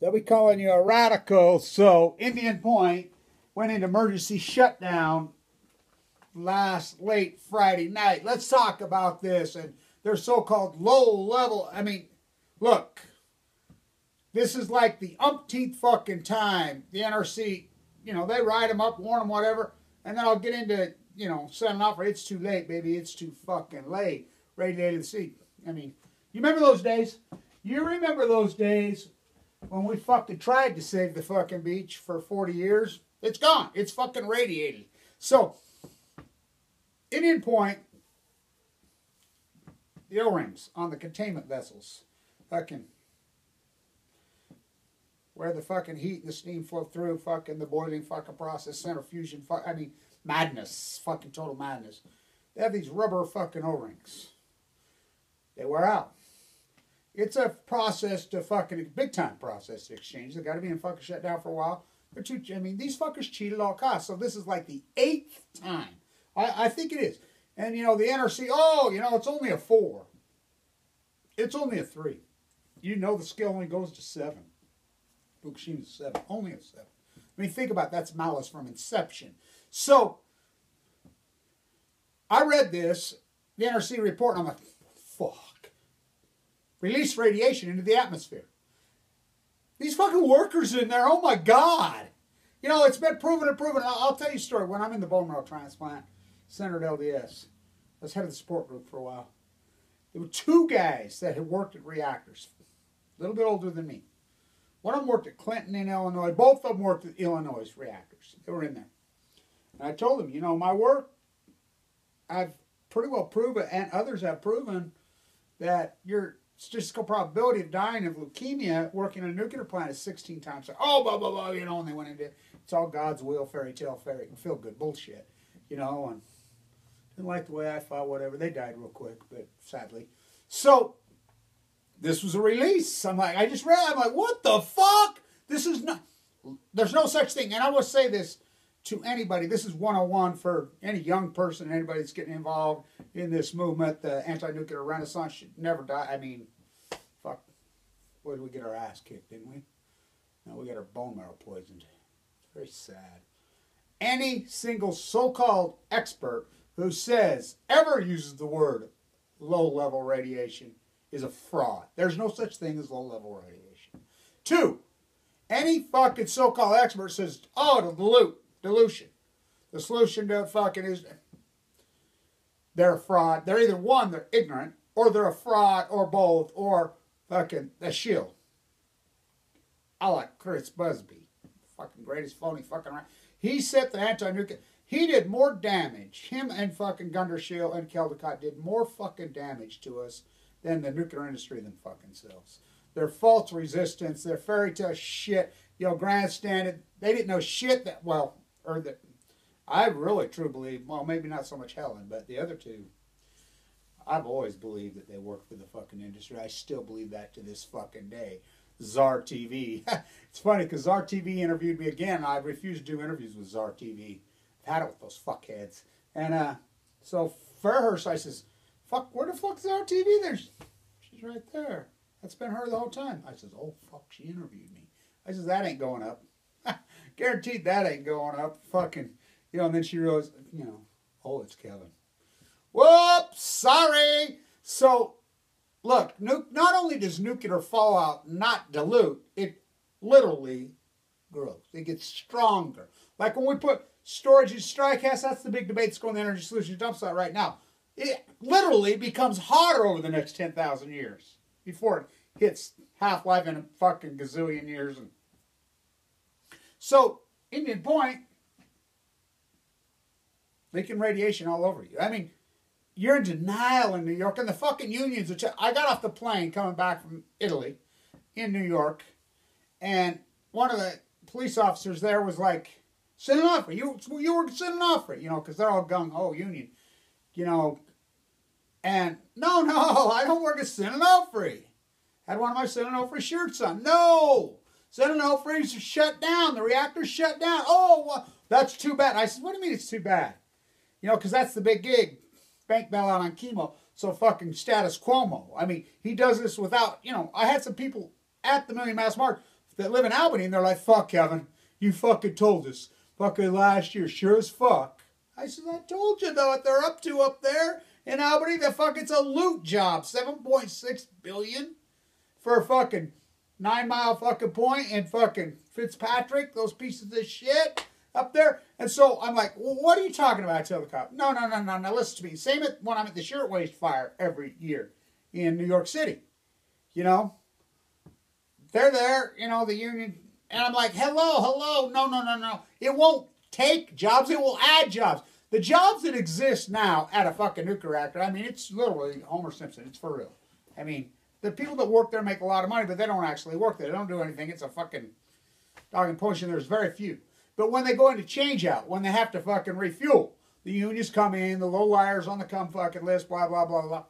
They'll be calling you a radical. So Indian Point went into emergency shutdown late Friday night. Let's talk about this and their so-called low level. I mean, look, this is like the umpteenth fucking time the NRC, they write them up, warn them, whatever, and then I'll get into, setting off for it's too late, baby, it's too fucking late. Radiated the sea. I mean, you remember those days? You remember those days when we fucking tried to save the fucking beach for 40 years? It's gone. It's fucking radiated. So, Indian Point, the O-rings on the containment vessels, fucking, where the fucking heat and the steam flow through, fucking the boiling fucking process, centrifusion, madness, fucking total madness. They have these rubber fucking O-rings. They wear out. It's a process to fucking, big time process to exchange. They got to be in fucking shutdown for a while. But these fuckers cheat at all costs. So this is like the 8th time. I think it is. And, the NRC, it's only a 4. It's only a 3. The scale only goes to 7. Fukushima's 7. Only a 7. I mean, think about it. That's malice from inception. So, I read this, the NRC report, and I'm like, fuck. Release radiation into the atmosphere. These fucking workers in there, oh my God. It's been proven and proven. I'll tell you a story. When I'm in the bone marrow transplant center at LDS, I was head of the support group for a while. There were 2 guys that had worked at reactors, a little bit older than me. One of them worked at Clinton in Illinois. Both of them worked at Illinois reactors. They were in there. And I told them, my work, I've pretty well proven, and others have proven, that your statistical probability of dying of leukemia working in a nuclear plant is 16 times. Oh, blah, blah, blah, and they went into it. It's all God's will, fairy tale, feel good bullshit, and didn't like the way I fought, whatever. They died real quick, but sadly. So, this was a release. I just read it. I'm like, what the fuck? This is not, there's no such thing. And I will say this to anybody. This is 101 for any young person, anybody that's getting involved in this movement. The anti-nuclear renaissance should never die. I mean, fuck. What did we get our ass kicked, didn't we? No, we got our bone marrow poisoned. It's very sad. Any single so-called expert who ever uses the word low-level radiation is a fraud. There's no such thing as low-level radiation. 2, any fucking so-called expert says, to dilution. The solution to it fucking is, they're a fraud. They're either one, they're ignorant, or they're a fraud, or both, or fucking a shill. I like Chris Busby. Fucking greatest phony fucking right. He set the anti-nuclear. He did more damage. Him and fucking Gundershill and Caldecott did more fucking damage to us than the nuclear industry than selves. Their false resistance, their fairy tale shit, grandstanding. They didn't know shit I really truly believe, well, maybe not so much Helen, but the other 2, I've always believed that they work for the fucking industry. I still believe that to this fucking day. Czar TV. It's funny because Czar TV interviewed me again. I refuse to do interviews with Czar TV. I've had it with those fuckheads. And so Fairhurst, I says, fuck, where the fuck's Czar TV? She's right there. That's been her the whole time. I says, oh, fuck, she interviewed me. I says, that ain't going up. Guaranteed that ain't going up. Fucking, and then she realized, oh, it's Kevin. Whoops, sorry. So, look, not only does nuclear fallout not dilute, it literally grows. It gets stronger. Like when we put storage in strikecast, that's the big debate that's going on the Energy Solutions dump site right now. It literally becomes hotter over the next 10,000 years before it hits half-life in a fucking gazillion years. So, Indian Point, leaking radiation all over you. I mean, you're in denial in New York, and the fucking unions. I got off the plane coming back from Italy in New York, and one of the police officers there was like, Sinanofri, you were Sinanofri, because they're all gung-ho union, and no, I don't work at Sinanofri. Had one of my Sinanofri shirts on. No, Sinanofri's shut down. The reactor's shut down. Oh, well, that's too bad. I said, what do you mean it's too bad? Because that's the big gig. Bank bailout on chemo. So fucking status quo. I mean, he does this without, I had some people at the Million Mass March that live in Albany, and they're like, fuck, Kevin, you fucking told us. Fucking last year, sure as fuck. I said, I told you, though, what they're up to up there in Albany. The fuck, it's a loot job. $7.6 billion for a fucking 9 Mile fucking Point and fucking Fitzpatrick, those pieces of shit up there. And so I'm like, well, what are you talking about? I tell the cop, no, listen to me. Same when I'm at the Shirtwaist Fire every year in New York City. You know, they're there, you know, the union. And I'm like, hello, no. It won't take jobs, it will add jobs. The jobs that exist now at a fucking nuclear reactor, I mean, it's literally Homer Simpson. It's for real. I mean, the people that work there make a lot of money, but they don't actually work there. They don't do anything. It's a fucking dog and pony, and there's very few. But when they go into change out, when they have to fucking refuel, the unions come in, the low liars on the come fucking list, blah, blah, blah, blah.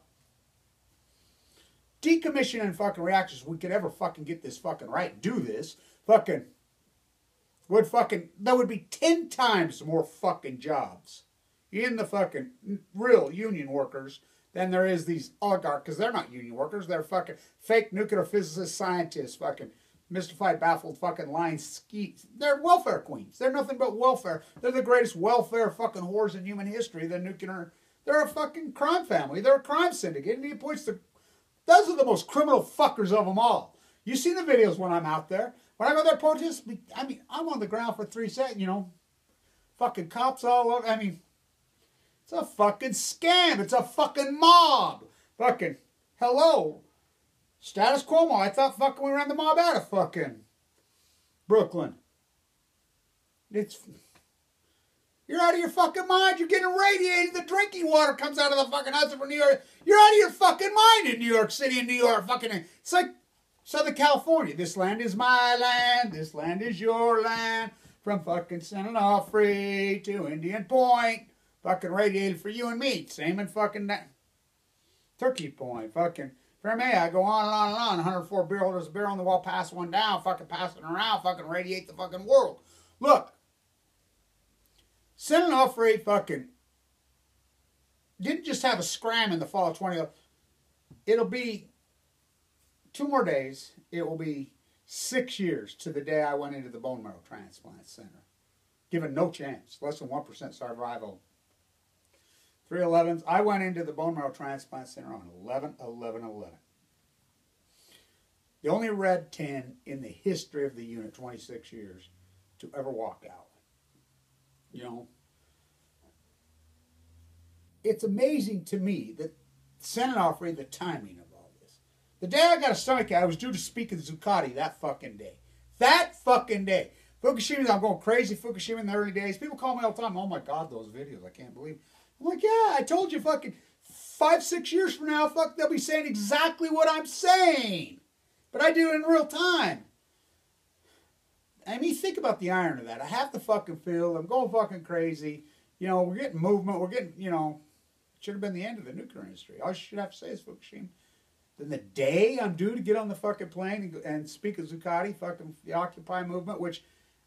Decommissioning fucking reactors, if we could ever fucking get this fucking right, do this, fucking, there would be 10 times more fucking jobs in the fucking real union workers than there is these oligarchs, because they're not union workers, they're fucking fake nuclear physicists, scientists, fucking mystified, baffled, fucking lying skeets. They're welfare queens. They're nothing but welfare. They're the greatest welfare fucking whores in human history. They're a fucking crime family. They're a crime syndicate. And he points to, those are the most criminal fuckers of them all. You see the videos when I'm out there. When I go there protest, I mean, I'm on the ground for 3 seconds, you know. Fucking cops all over. I mean, it's a fucking scam. It's a fucking mob. Fucking, hello. Status quo. I thought fucking we ran the mob out of fucking Brooklyn. You're out of your fucking mind. You're getting irradiated. The drinking water comes out of the fucking house from New York. You're out of your fucking mind in New York City and New York. Fucking, it's like Southern California. This land is my land. This land is your land. From fucking San Onofre to Indian Point. Fucking radiated for you and me. Same in fucking Turkey Point. Fucking, for me, I go on and on and on. 104 beer holders, beer on the wall, pass one down. Fucking pass it around. Fucking radiate the fucking world. Look. San Onofre fucking didn't just have a scram in the fall of 20. It'll be 2 more days. It will be 6 years to the day I went into the bone marrow transplant center. Given no chance. Less than 1% survival. 311s. I went into the bone marrow transplant center on 11/11/11. The only red 10 in the history of the unit, 26 years, to ever walk out. You know, it's amazing to me that San Onofre, the timing of all this. The day I got a stomachache, I was due to speak at Zuccotti that fucking day. That fucking day. Fukushima, I'm going crazy. Fukushima in the early days. People call me all the time, oh my God, those videos, I can't believe it. I'm like, yeah, I told you fucking 5-6 years from now, fuck, they'll be saying exactly what I'm saying. But I do it in real time. I mean, think about the irony of that. I have the fucking field. I'm going fucking crazy. You know, we're getting movement. We're getting, you know, it should have been the end of the nuclear industry. All you should have to say is Fukushima. Then the day I'm due to get on the fucking plane and speak at Zuccotti, fucking the Occupy movement, which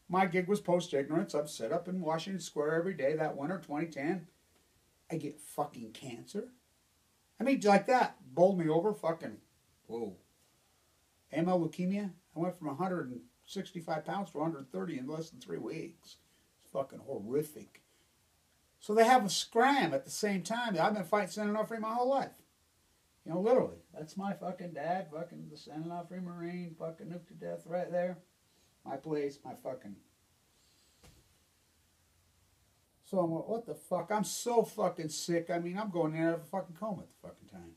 my gig was post-ignorance. I'm set up in Washington Square every day that winter, 2010. I get fucking cancer. I mean, like that. Bowled me over, fucking, whoa. AML leukemia. I went from 165 pounds to 130 in less than 3 weeks. It's fucking horrific. So they have a scram at the same time. I've been fighting San Onofre my whole life. You know, literally. That's my fucking dad, fucking the San Onofre Marine, fucking nuked to death right there. My place, my fucking... So I'm like, what the fuck? I'm so fucking sick. I mean, I'm going in out of a fucking coma at the fucking time.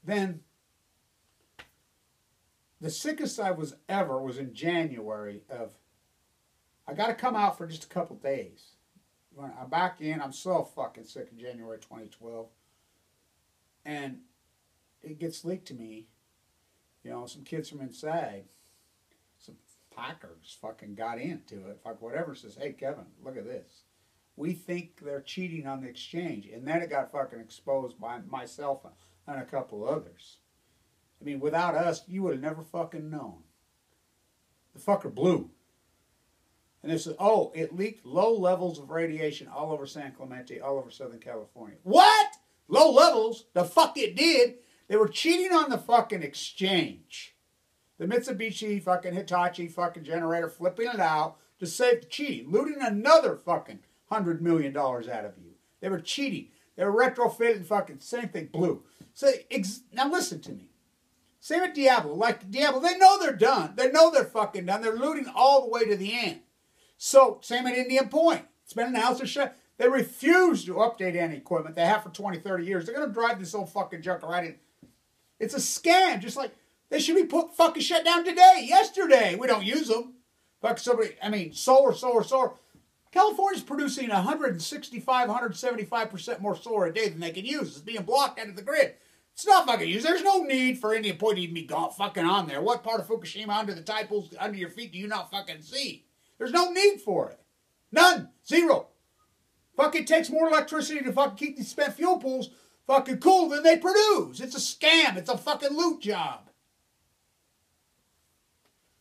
Then... the sickest I was ever was in January of, I got to come out for just a couple days. When I'm back in, I'm so fucking sick in January 2012. And it gets leaked to me, you know, some kids from inside, some Packers fucking got into it. Fuck whatever, says, hey Kevin, look at this. We think they're cheating on the exchange. And then it got fucking exposed by myself and a couple others. I mean, without us, you would have never fucking known. The fucker blew. And they said, oh, it leaked low levels of radiation all over San Clemente, all over Southern California. What? Low levels? The fuck it did. They were cheating on the fucking exchange. The Mitsubishi fucking Hitachi fucking generator, flipping it out to save the cheating, looting another fucking $100 million out of you. They were cheating. They were retrofitting fucking same thing, blue. So now listen to me. Same with Diablo. Like Diablo, they know they're done. They know they're fucking done. They're looting all the way to the end. So same at Indian Point. It's been announced to shut. They refuse to update any equipment. They have for 20, 30 years. They're going to drive this old fucking junk right in. It's a scam. Just like they should be fucking shut down today, yesterday. We don't use them. Fuck somebody. I mean, solar. California's producing 165, 175% more solar a day than they can use. It's being blocked out of the grid. It's not fucking used. There's no need for Indian Point to even be fucking on there. What part of Fukushima under the tide pools under your feet do you not fucking see? There's no need for it. None. Zero. Fucking takes more electricity to fucking keep these spent fuel pools fucking cool than they produce. It's a scam. It's a fucking loot job.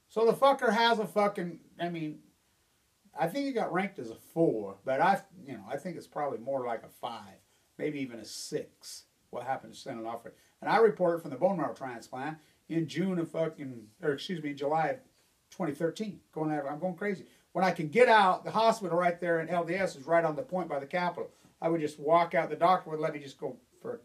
So the fucker has a fucking, I mean, I think he got ranked as a 4, but I think it's probably more like a 5, maybe even a 6. What happened to Senate offer? And I reported from the bone marrow transplant in July of 2013. I'm going crazy. When I can get out, the hospital right there in LDS is right on the point by the Capitol. I would just walk out. The doctor would let me just go for,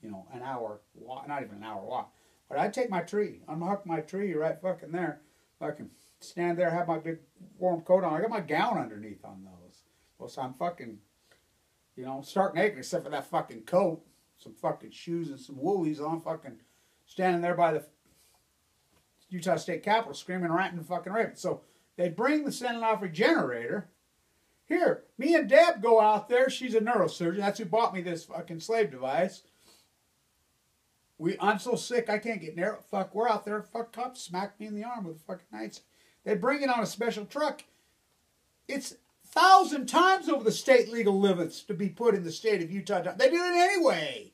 an hour walk, not even an hour walk. But I'd take my tree, unhook my tree right fucking there, fucking stand there, have my big warm coat on. I got my gown underneath on those. Well, so I'm fucking, stark naked except for that fucking coat, some fucking shoes and some woolies on, fucking standing there by the Utah State Capitol screaming, ranting, and fucking raving. So they bring the Senate Opry generator. Here, me and Deb go out there. She's a neurosurgeon. That's who bought me this fucking slave device. I'm so sick I can't get near it. Fuck, we're out there. Fuck, cops smacked me in the arm with a fucking knife. They bring it on a special truck. It's 1,000 times over the state legal limits to be put in the state of Utah. They do it anyway.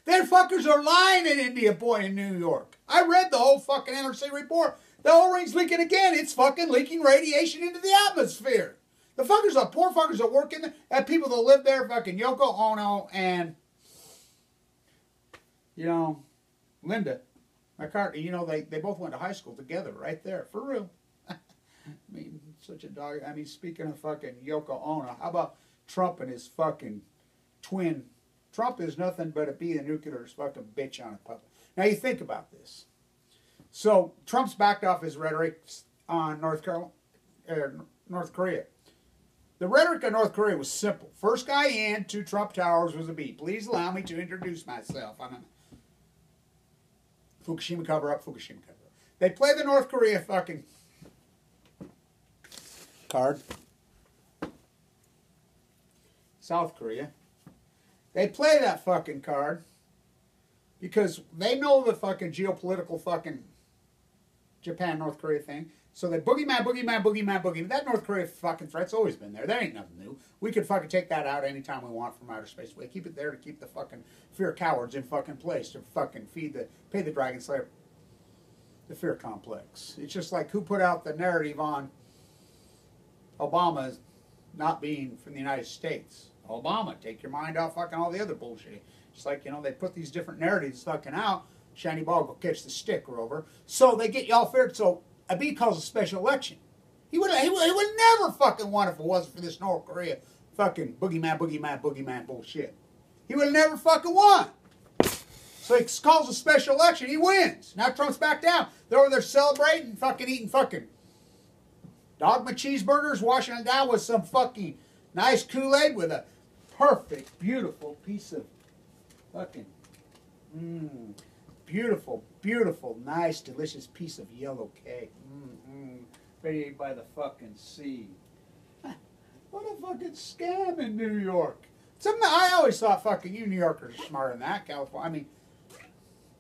Their fuckers are lying at Indian Point in New York. I read the whole fucking NRC report. The O-ring's leaking again. It's fucking leaking radiation into the atmosphere. The fuckers are poor fuckers that work in there. And people that live there, fucking Yoko Ono and, Linda McCartney. They both went to high school together right there. For real. I mean, such a dog. I mean, speaking of fucking Yoko Ono, how about Trump and his fucking twin? Trump is nothing but a bee of nuclear fucking bitch on a puppet. Now you think about this. So Trump's backed off his rhetoric on North Korea. The rhetoric of North Korea was simple. First guy in to Trump Towers was a bee. Please allow me to introduce myself. I'm a Fukushima cover-up, Fukushima cover-up. They play the North Korea fucking card. South Korea. They play that fucking card because they know the fucking geopolitical fucking Japan-North Korea thing. So they boogeyman. That North Korea fucking threat's always been there. That ain't nothing new. We could fucking take that out anytime we want from outer space. We keep it there to keep the fucking fear cowards in fucking place, to fucking pay the Dragon Slayer the fear complex. It's just like who put out the narrative on Obama not being from the United States. Obama, take your mind off fucking all the other bullshit. It's like, they put these different narratives fucking out. Shiny ball go catch the stick, Rover. So they get y'all feared. So Abiy calls a special election. He would never fucking want if it wasn't for this North Korea fucking boogeyman bullshit. He would have never fucking won. So he calls a special election. He wins. Now Trump's back down. They're over there celebrating, fucking eating fucking dogma cheeseburgers, washing it down with some fucking nice Kool-Aid with a perfect, beautiful piece of fucking, beautiful, nice, delicious piece of yellow cake. Ready by the fucking sea. What a fucking scam in New York. Something I always thought fucking you New Yorkers are smarter than that, California. I mean,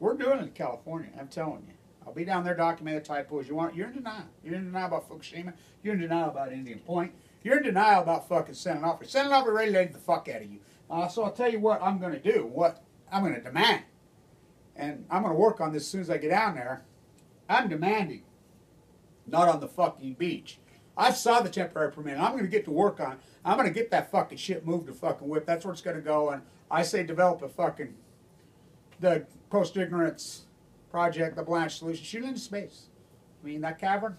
we're doing it in California, I'm telling you. I'll be down there documenting the typos. You're in denial. You're in denial about Fukushima. You're in denial about Indian Point. You're in denial about fucking Senate Opry. Senate Opry ready to lay the fuck out of you. So I'll tell you what I'm going to do, what I'm going to demand. And I'm going to work on this as soon as I get down there. I'm demanding, not on the fucking beach. I saw the temporary permit. I'm going to get to work on it. I'm going to get that fucking shit moved to fucking whip. That's where it's going to go. And I say develop a fucking, the post-ignorance project, the Blanche solution, shoot it into space. I mean, that cavern,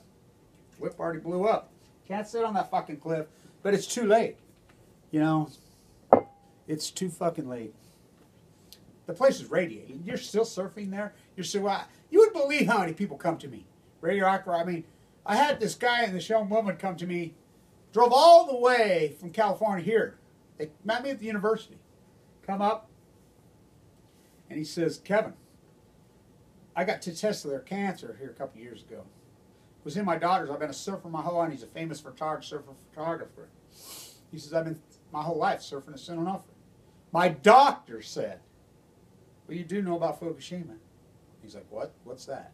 whip already blew up. Can't sit on that fucking cliff, but it's too late. You know, it's too fucking late. The place is radiating. You're still surfing there. You're still, you wouldn't believe how many people come to me. Radioactive, I mean, I had this guy and this young woman come to me, drove all the way from California here. They met me at the university. Come up, and he says, Kevin, I got to test their cancer here a couple years ago. It was in my daughter's. I've been a surfer my whole life. He's a famous photographer. He says, I've been my whole life surfing at St. Onofre. My doctor said, well, you do know about Fukushima. He's like, what? What's that?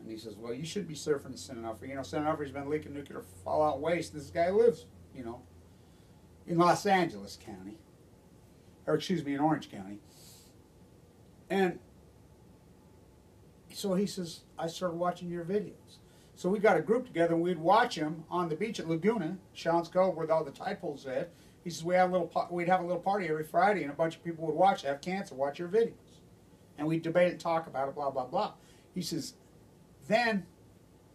And he says, well, you should be surfing at St. Onofre. You know, St. Onofre's been leaking nuclear fallout waste. This guy lives, you know, in Los Angeles County. Or excuse me, in Orange County. And so he says, I started watching your videos. So we got a group together and we'd watch them on the beach at Laguna, Sean's Cove, where all the tide pools at. He says, we'd have a little party every Friday and a bunch of people would watch, have cancer, watch your videos. And we'd debate and talk about it, blah, blah, blah. He says, then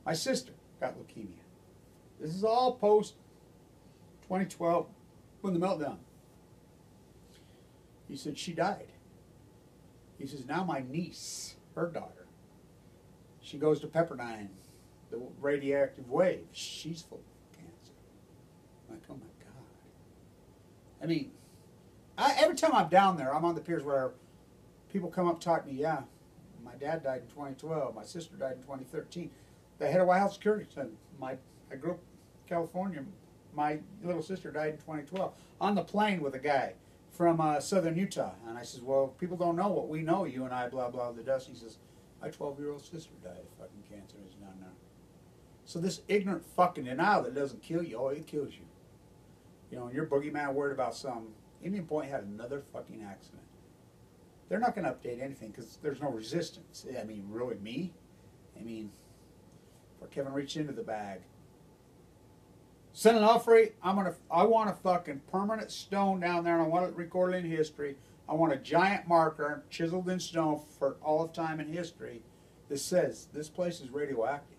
my sister got leukemia. This is all post 2012 when the meltdown. He said, she died. He says, now my niece, her daughter, she goes to Pepperdine, the radioactive wave. She's full of cancer. I'm like, oh my God. I mean, every time I'm down there, I'm on the piers where people come up and talk to me, yeah, my dad died in 2012, my sister died in 2013. The head of White House Security said, I grew up in California, my little sister died in 2012. On the plane with a guy from southern Utah. And I says, well, people don't know what we know, you and I, blah, blah, the dust. He says, my 12-year-old sister died of fucking cancer. He's no. So this ignorant fucking denial that doesn't kill you, oh, it kills you. You know, and your boogeyman worried about some. Indian Point had another fucking accident. They're not going to update anything because there's no resistance. I mean, really, me? I mean, for Kevin reached into the bag. St. Onofre, I want a fucking permanent stone down there, and I want it recorded in history. I want a giant marker chiseled in stone for all of time in history that says this place is radioactive.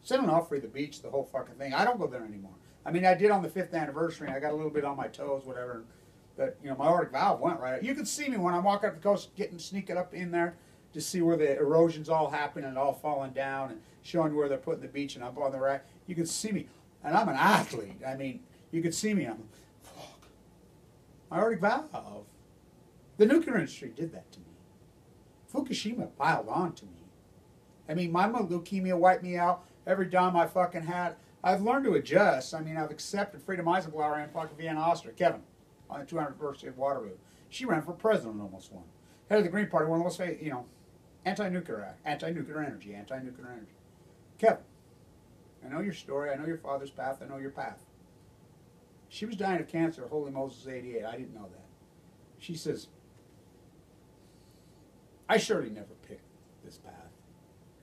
St. Onofre, the beach, the whole fucking thing. I don't go there anymore. I mean, I did on the 5th anniversary, and I got a little bit on my toes, whatever. But, you know, my aortic valve went right out. You can see me when I'm walking up the coast, sneaking up in there to see where the erosion's all happening and all falling down and showing where they're putting the beach and up on the right. You can see me. And I'm an athlete. I mean, you can see me. I'm, fuck. My aortic valve. The nuclear industry did that to me. Fukushima piled on to me. I mean, my leukemia wiped me out every dime I fucking had. I've learned to adjust. I mean, I've accepted Frieda Eisenhower in fucking Vienna, Austria. Kevin, on the 200th birthday of Waterloo. She ran for president and almost won. Head of the Green Party, one of the most, you know, anti-nuclear energy. Kevin, I know your story. I know your father's path. I know your path. She was dying of cancer, Holy Moses 88. I didn't know that. She says, I surely never picked this path.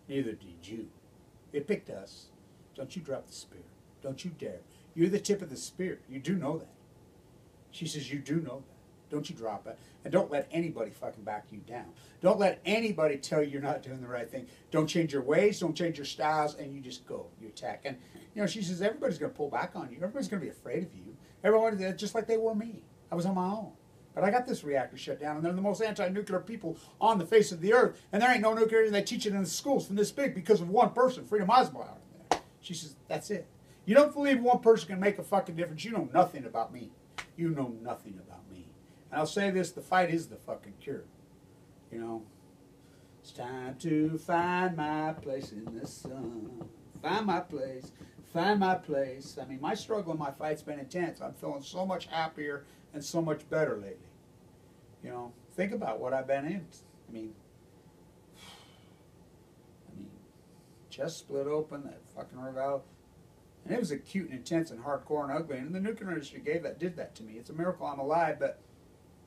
Neither did you. It picked us. Don't you drop the spear. Don't you dare. You're the tip of the spear. You do know that. She says, you do know that. Don't you drop it. And don't let anybody fucking back you down. Don't let anybody tell you you're not doing the right thing. Don't change your ways. Don't change your styles. And you just go. You attack. And, you know, she says, everybody's going to pull back on you. Everybody's going to be afraid of you. Everyone, just like they were me. I was on my own. But I got this reactor shut down. And they're the most anti-nuclear people on the face of the earth. And there ain't no nuclear. And they teach it in the schools from this big because of one person, Frieda Eisenhower. She says, that's it. You don't believe one person can make a fucking difference. You know nothing about me. You know nothing about me. And I'll say this, the fight is the fucking cure. You know, it's time to find my place in the sun. Find my place. Find my place. I mean, my struggle and my fight's been intense. I'm feeling so much happier and so much better lately. You know, think about what I've been in. I mean, chest split open, that fucking valve. And it was acute and intense and hardcore and ugly. And the nuclear industry did that to me. It's a miracle I'm alive, but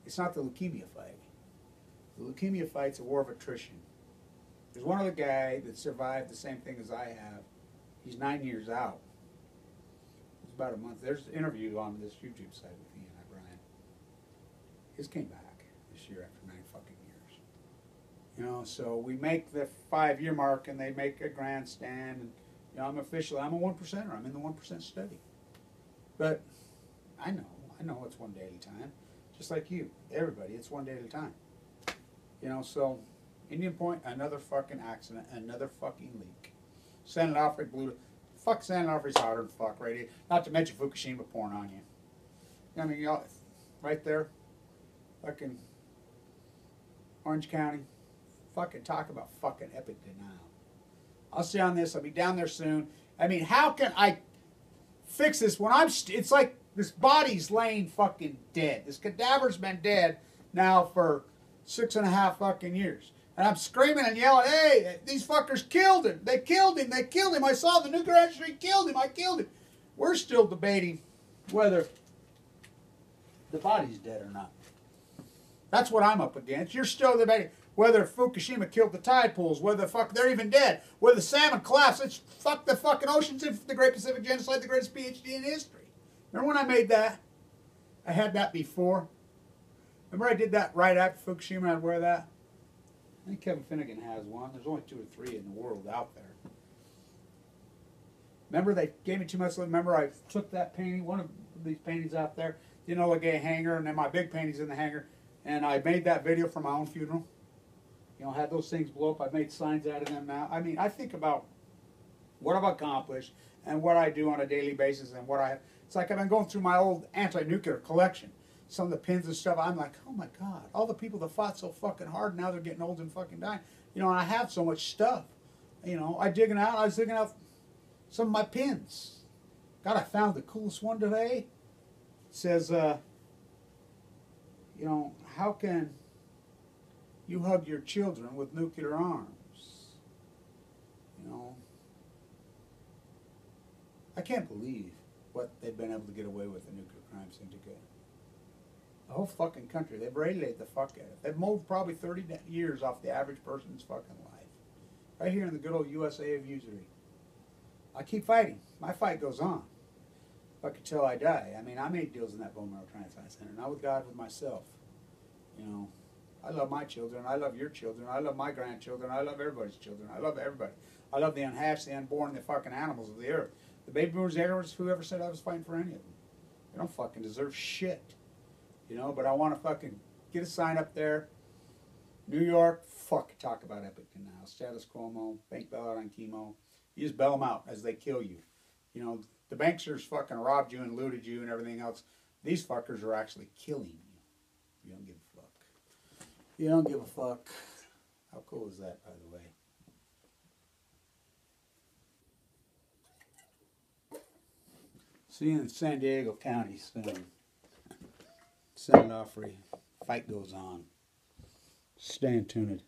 it's not the leukemia fight. The leukemia fight's a war of attrition. There's one other guy that survived the same thing as I have. He's 9 years out. It's about a month. There's an interview on this YouTube site with he and I, Brian. His came back this year after 9 fucking years. You know, so we make the 5-year mark, and they make a grandstand. And you know, I'm a 1%er. I'm in the 1% study. But I know it's one day at a time. Just like you, everybody, it's one day at a time. You know, so Indian Point, another fucking accident, another fucking leak. San Onofre blew. Fuck, San Onofre's hotter than fuck right here. Not to mention Fukushima pouring on you. I mean, y'all, right there, fucking Orange County. Fucking talk about fucking epic denial. I'll see on this. I'll be down there soon. I mean, how can I fix this when it's like this body's laying fucking dead. This cadaver's been dead now for 6.5 fucking years. And I'm screaming and yelling, hey, these fuckers killed him. They killed him. They killed him. I saw the nuclear industry killed him. I killed him. We're still debating whether the body's dead or not. That's what I'm up against. You're still debating whether Fukushima killed the tide pools, whether they're even dead, whether the salmon collapsed. It's fuck the fucking oceans in the Great Pacific Genocide, the greatest PhD in history. Remember when I made that? I had that before. Remember I did that right after Fukushima? I'd wear that. I think Kevin Finnegan has one. There's only 2 or 3 in the world out there. Remember they gave me 2 months. Remember I took that painting, one of these paintings out there, you know, like a hanger, and then my big painting's in the hanger, and I made that video for my own funeral. You know, had those things blow up. I've made signs out of them now. I mean, I think about what I've accomplished and what I do on a daily basis and what I... It's like I've been going through my old anti-nuclear collection. Some of the pins and stuff, I'm like, oh my God, all the people that fought so fucking hard, now they're getting old and fucking dying. You know, and I have so much stuff. You know, I was digging out some of my pins. God, I found the coolest one today. It says, you know, how can you hug your children with nuclear arms? You know, I can't believe what they've been able to get away with the nuclear crime syndicate. The whole fucking country, they've radiated the fuck out of it. They've moved probably 30 years off the average person's fucking life. Right here in the good old USA of usury. I keep fighting. My fight goes on. Fuck until I die. I mean, I made deals in that bone marrow transplant center, not with God, with myself. You know, I love my children. I love your children. I love my grandchildren. I love everybody's children. I love everybody. I love the unhatched, the unborn, the fucking animals of the earth. The baby boomers, the heirs, whoever said I was fighting for any of them. They don't fucking deserve shit. You know, but I want to fucking get a sign up there. New York, fuck, talk about epic denial. Status quo, bank bailout on chemo. You just bail them out as they kill you. You know, the banksters fucking robbed you and looted you and everything else. These fuckers are actually killing you. You don't give a fuck. You don't give a fuck. How cool is that, by the way? See you in San Diego County soon. San Onofre. Fight goes on. Stay tuned.